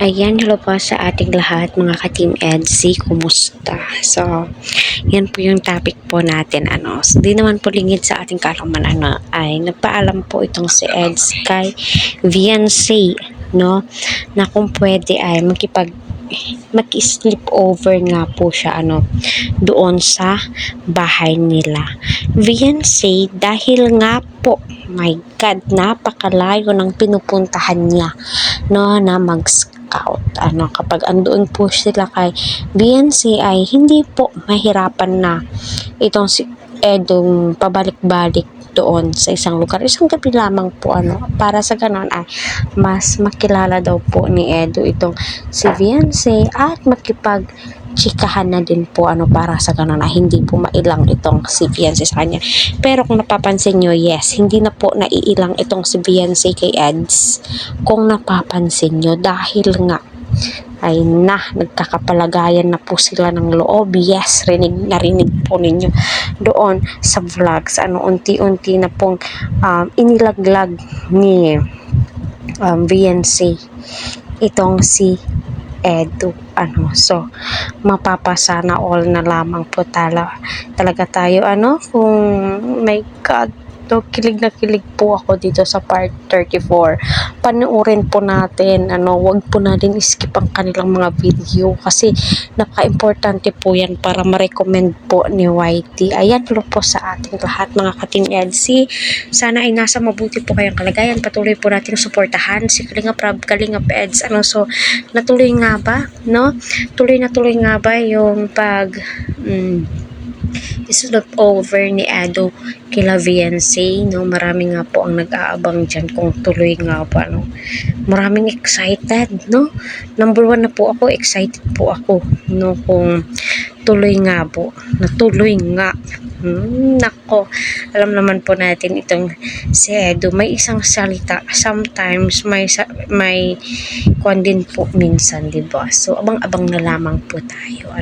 Ayan, hello po sa ating lahat mga ka-Team EDSI, kumusta? So, yan po yung topic po natin. So, di naman po lingid sa ating kaalaman ay nagpaalam po itong si EDS kay Viancy, no? Na kung pwede ay mag-sleep over nga po siya doon sa bahay nila. Viancy, dahil nga po, my God, napakalayo ng pinupuntahan niya, no, na mag-scout. Kapag andoon po sila kay BNC ay hindi po mahirapan na itong si Edong pabalik-balik doon sa isang lugar. Isang gabi lamang po para sa ganon ay mas makilala daw po ni Edo itong si Viancy at chikahan na din po para sa ganun na hindi po mailang itong si Viancy sa kanya. Pero kung napapansin nyo, yes, hindi na po naiilang itong si Viancy kay Eds. Kung napapansin nyo, dahil nga ay nagkakapalagayan na po sila ng loob. Yes, narinig po ninyo doon sa vlogs. Unti-unti na pong inilaglag ni Viancy itong si Edo. So mapapasana all na lamang po talaga tayo kung my God, kilig na kilig po ako dito sa part 34. Panoorin po natin, wag po natin skip ang kanilang mga video kasi napaka-importante po yan para ma-recommend po ni YT. Ayan po sa ating lahat mga ka-Team EDSI. Sana ay nasa mabuti po kayong kalagayan. Patuloy po natin suportahan si Kalinga Prab, Kalinga Eds. So natuloy nga ba, no? Tuloy nga ba yung sleep over ni Edo kila Viancy, no? Marami nga po ang nag-aabang dyan kung tuloy nga po, maraming excited, no? Number 1 na po ako, excited po ako, no? Kung tuloy nga po, natuloy nga. Nako, alam naman po natin itong si Edo, may isang salita, sometimes may kwan din po minsan, diba? So abang-abang na lamang po tayo,